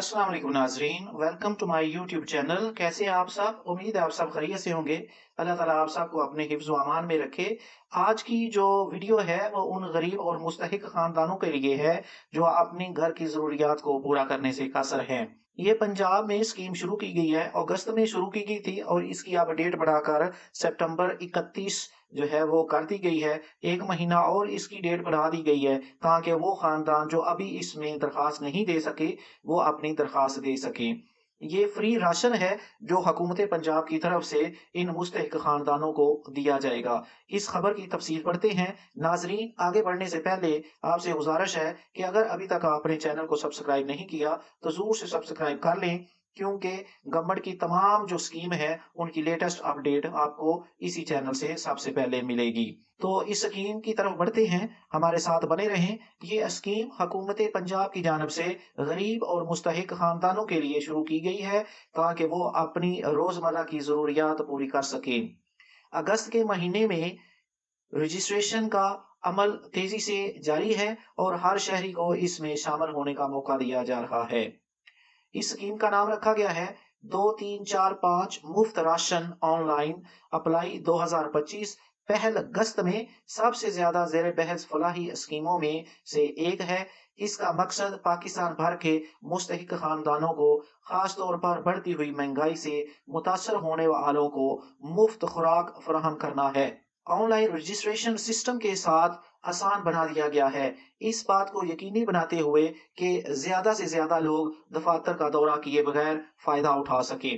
अस्सलाम वालेकुम नाजरीन, welcome to my YouTube channel. कैसे हैं आप सब? उम्मीद है आप सब खैरियत से होंगे। अल्लाह ताला आप सबको अपने हिफ्ज़ व अमान में रखे। आज की जो वीडियो है वो उन गरीब और मुस्तहिक खानदानों के लिए है जो अपने घर की ज़रूरियात को पूरा करने से कासर हैं। ये पंजाब में स्कीम शुरू की गई है, अगस्त में शुरू की गई थी और इसकी अब डेट बढ़ाकर सितंबर 31 जो है वो कर दी गई है। 1 महीना और इसकी डेट बढ़ा दी गई है ताकि वो खानदान जो अभी इसमें दरख्वास्त नहीं दे सके वो अपनी दरख्वास्त दे सकें। ये फ्री राशन है जो हुकूमत पंजाब की तरफ से इन मुस्तहिक खानदानों को दिया जाएगा। इस खबर की तफसील पढ़ते हैं। नाजरीन, आगे बढ़ने से पहले आपसे गुजारिश है कि अगर अभी तक आपने चैनल को सब्सक्राइब नहीं किया तो जरूर से सब्सक्राइब कर लें, क्योंकि गवर्नमेंट की तमाम जो स्कीम है उनकी लेटेस्ट अपडेट आपको इसी चैनल से सबसे पहले मिलेगी। तो इस स्कीम की तरफ बढ़ते हैं, हमारे साथ बने रहें। ये स्कीम हुकूमत पंजाब की जानिब से गरीब और मुस्तहिक खानदानों के लिए शुरू की गई है ताकि वो अपनी रोजमर्रा की जरूरियात पूरी कर सकें। अगस्त के महीने में रजिस्ट्रेशन का अमल तेजी से जारी है और हर शहरी को इसमें शामिल होने का मौका दिया जा रहा है। इस स्कीम का नाम रखा गया है 2345 मुफ्त राशन ऑनलाइन अप्लाई 2025। पहल अगस्त में सबसे ज्यादा जेर बहस फलाही स्कीमों में से एक है। इसका मकसद पाकिस्तान भर के मुस्तहिक खानदानों को खास तौर पर बढ़ती हुई महंगाई से मुतासर होने वालों को मुफ्त खुराक फराहम करना है। ऑनलाइन रजिस्ट्रेशन सिस्टम के साथ आसान बना दिया गया है, इस बात को यकीनी बनाते हुए कि ज्यादा से ज्यादा लोग दफातर का दौरा किए बगैर फायदा उठा सके।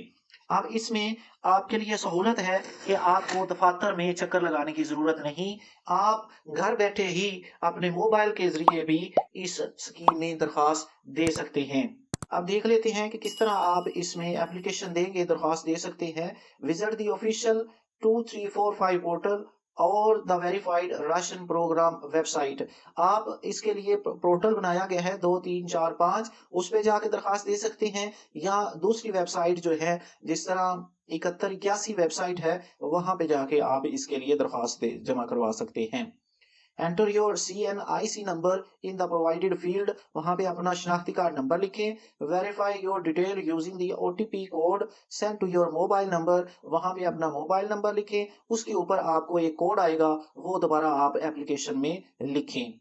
अब इसमें आपके लिए सहूलत है कि आपको दफातर में चक्कर लगाने की जरूरत नहीं। आप घर बैठे ही अपने मोबाइल के जरिए भी इस स्कीम में दरखास्त दे सकते हैं। अब देख लेते हैं कि किस तरह आप इसमें एप्लीकेशन देंगे, दरखास्त दे सकते हैं। विजिट द ऑफिशियल 2345 पोर्टल और the verified ration programme website. आप इसके लिए पोर्टल बनाया गया है 2345, उस पे जाके दरखास्त दे सकते हैं, या दूसरी वेबसाइट जो है जिस तरह 7181 वेबसाइट है वहां पे जाके आप इसके लिए दरखास्त जमा करवा सकते हैं। Enter your CNIC number in the provided field, वहां पे अपना शनाख्ती कार्ड नंबर लिखें। Verify your detail using the OTP code send to your mobile number, वहां पे अपना मोबाइल नंबर लिखें। उसके ऊपर आपको एक कोड आएगा, वो दोबारा आप एप्लीकेशन में लिखें।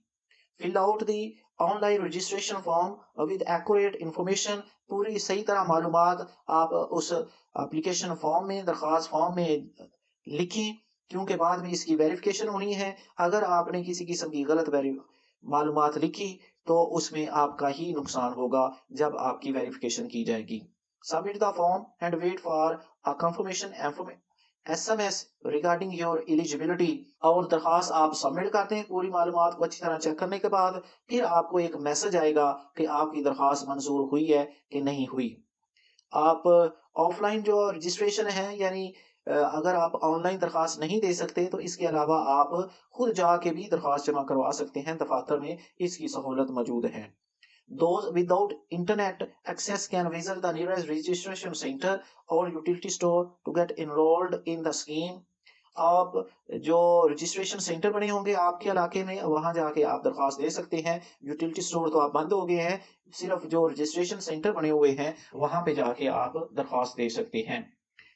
Fill out the online registration form with accurate information, पूरी सही तरह मालूमात आप उस एप्लीकेशन फॉर्म में, दरखास्त फॉर्म में लिखें, क्योंकि बाद में इसकी वेरिफिकेशन होनी है। अगर आपने किसी किस्म की गलत मालूमात लिखी तो उसमें आपका ही नुकसान होगा जब आपकी वेरिफिकेशन की जाएगी। Submit the form and wait for a confirmation SMS regarding your eligibility, और दरखास्त आप सबमिट करते हैं पूरी मालूमात को अच्छी तरह चेक करने के बाद, फिर आपको एक मैसेज आएगा कि आपकी दरखास्त मंजूर हुई है कि नहीं हुई। आप ऑफलाइन जो रजिस्ट्रेशन है, यानी अगर आप ऑनलाइन दरखास्त नहीं दे सकते तो इसके अलावा आप खुद जाके भी दरखास्त जमा करवा सकते हैं, दफातर में इसकी सहूलत मौजूद है। Those without internet access can visit the nearest registration center or utility store to get enrolled in the scheme. आप जो रजिस्ट्रेशन सेंटर बने होंगे आपके इलाके में, वहां जाके आप दरखास्त दे सकते हैं। यूटिलिटी स्टोर तो आप बंद हो गए हैं, सिर्फ जो रजिस्ट्रेशन सेंटर बने हुए हैं वहां पे जाके आप दरखास्त दे सकते हैं।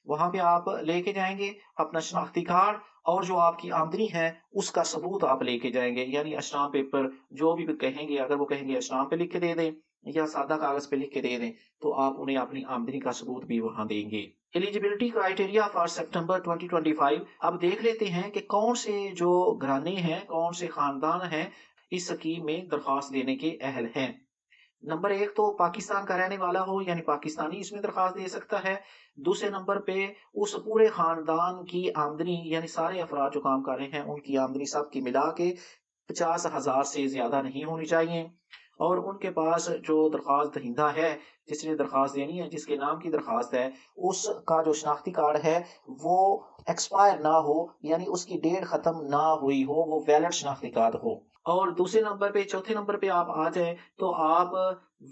वहां पे आप लेके जाएंगे अपना शनाख्ती कार्ड, और जो आपकी आमदनी है उसका सबूत आप लेके जाएंगे, यानी अशनाम पेपर जो भी कहेंगे। अगर वो कहेंगे अशनाम पे लिख के दे दें या सादा कागज पे लिख के दे दें तो आप उन्हें अपनी आमदनी का सबूत भी वहां देंगे। एलिजिबिलिटी क्राइटेरिया फॉर सितंबर 2025। अब देख लेते हैं कि कौन से जो घराने हैं, कौन से खानदान हैं इस स्कीम में दरखास्त देने के अहल हैं। नंबर एक तो पाकिस्तान का रहने वाला हो, यानी पाकिस्तानी इसमें दरखास्त दे सकता है। दूसरे नंबर पे उस पूरे खानदान की आमदनी, यानी सारे अफराद जो काम कर रहे हैं उनकी आमदनी सबकी मिला के 50,000 से ज्यादा नहीं होनी चाहिए। और उनके पास जो दरखास्त दहिंदा है, जिसने दरखास्त देनी है, जिसके नाम की दरखास्त है, उसका जो शनाख्ती कार्ड है वो एक्सपायर ना हो, यानी उसकी डेट खत्म ना हुई हो, वो वैलिड शनाख्ती कार्ड हो। और दूसरे नंबर पे, चौथे नंबर पे आप आ जाए तो आप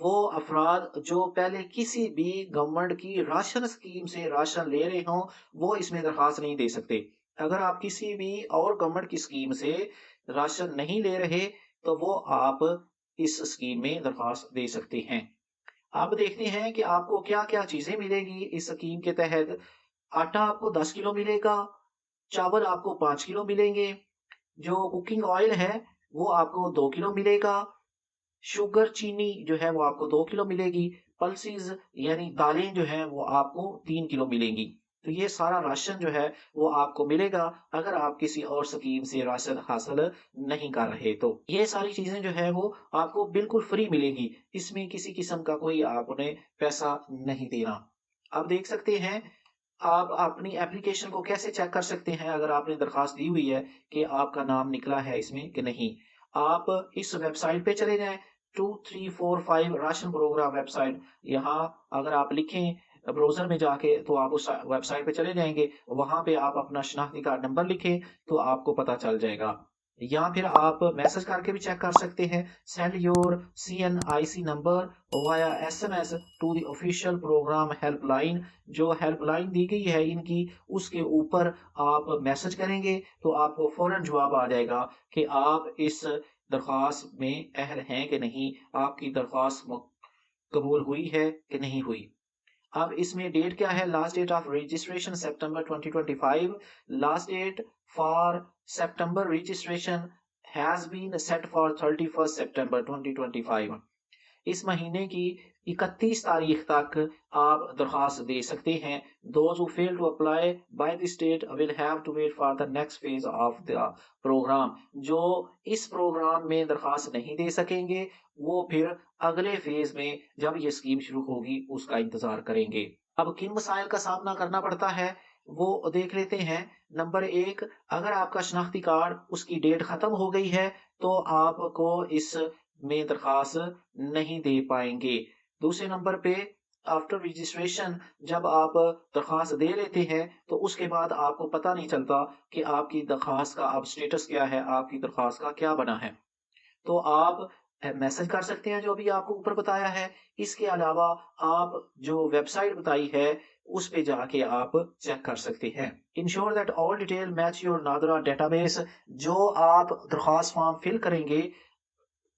वो अफराद जो पहले किसी भी गवर्नमेंट की राशन स्कीम से राशन ले रहे हों वो इसमें दरखास्त नहीं दे सकते। अगर आप किसी भी और गवर्नमेंट की स्कीम से राशन नहीं ले रहे तो वो आप इस स्कीम में दरखास्त दे सकते हैं। अब देखते हैं कि आपको क्या-क्या चीज़ें मिलेंगी इस स्कीम के तहत। आटा आपको 10 किलो मिलेगा, चावल आपको 5 किलो मिलेंगे, जो कुकिंग ऑयल है वो आपको 2 किलो मिलेगा, शुगर चीनी जो है वो आपको 2 किलो मिलेगी, पल्सेस यानी दालें जो हैं वो आपको 3 किलो मिलेंगी। तो ये सारा राशन जो है वो आपको मिलेगा अगर आप किसी और स्कीम से राशन हासिल नहीं कर रहे तो। ये सारी चीज़ें जो है वो आपको बिल्कुल फ्री मिलेंगी। इसमें किसी किस्म का कोई आपने पैसा नहीं देना। आप देख सकते हैं आप अपनी एप्लीकेशन को कैसे चेक कर सकते हैं अगर आपने दरख्वास्त दी हुई है कि आपका नाम निकला है इसमें कि नहीं। आप इस वेबसाइट पे चले जाएँ 2345 राशन प्रोग्राम वेबसाइट। यहाँ अगर आप लिखें ब्राउज़र में जाके तो आप उस वेबसाइट पे चले जाएँगे। वहाँ पे आप अपना शनाख्ती कार्ड नंबर लिखें तो आपको पता चल जाएगा। या फिर आप मैसेज करके भी चेक कर सकते हैं। Send your CNIC number via SMS to the official programme helpline. जो हेल्पलाइन दी गई है इनकी, उसके ऊपर आप मैसेज करेंगे तो आपको फ़ौरन जवाब आ जाएगा कि आप इस दरख्वास्त में अहल हैं कि नहीं, आपकी दरख्वास्त कबूल हुई है कि नहीं हुई। अब इसमें डेट क्या है? Last date of registration September 2025। Last date for September registration has been set for 31 September 2025। इस महीने की 31 तारीख तक आप दरख्वास्त दे सकते हैं। Those who fail to apply by this date will have to wait for the next phase of the program। जो इस प्रोग्राम में दरख्वास्त नहीं दे सकेंगे, वो फिर अगले फेज़ में जब ये स्कीम शुरू होगी, उसका इंतज़ार करेंगे। अब किन मसाइल का सामना करना पड़ता है, वो देख लेते हैं। नंबर 1, अगर आपका शनाख्ती कार्ड उसकी डेट ख़त्म हो गई है, तो आपको इस में दरख्वास्त नहीं दे पाएँगे। दूसरे नंबर पे आफ्टर रजिस्ट्रेशन जब आप दरख्वास्त दे लेते हैं, तो उसके बाद आपको पता नहीं चलता कि आपकी दरख्वास्त का अब स्टेटस क्या है, आपकी दरख्वास्त का क्या बना है। तो आप मैसेज कर सकते हैं जो अभी आपको ऊपर बताया है। इसके अलावा आप जो वेबसाइट बताई है, उस पे जाके आप चेक कर सकते हैं। Ensure that all detail match your NADRA database. जो आप दरख्वास्त फॉर्म फिल करेंगे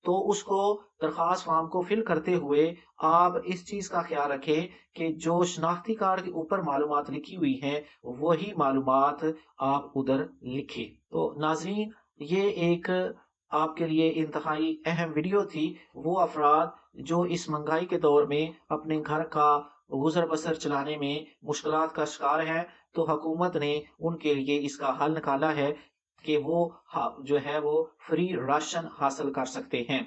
तो उसको दरख्वास्त फ़ॉर्म को फ़िल करते हुए आप इस चीज़ का ख़्याल रखें कि जो शनाख्ती कार्ड के ऊपर मालूमात लिखी हुई हैं, वही मालूमात आप उधर लिखें। तो नाज़रीन, ये एक आपके लिए इंतहाई अहम वीडियो थी। वो अफ़राद जो इस महँगाई के दौर में अपने घर का गुज़र-बसर चलाने में मुश्किलात का शिकार हैं, तो हुकूमत ने उनके लिए इसका हल निकाला है कि वो जो है वो फ्री राशन हासिल कर सकते हैं।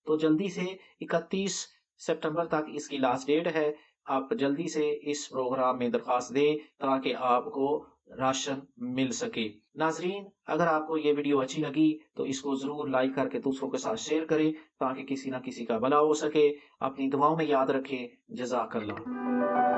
तो जल्दी से 31 सितंबर तक इसकी लास्ट डेट है। आप जल्दी से इस प्रोग्राम में दरख्वास्त दें ताकि आपको राशन मिल सके। नाज़रीन, अगर आपको ये वीडियो अच्छी लगी तो इसको ज़रूर लाइक करके दूसरों के साथ शेयर करें ताकि किसी न किसी का भला हो सके। अपनी दुआओं में याद रखें। जज़ाकल्लाह।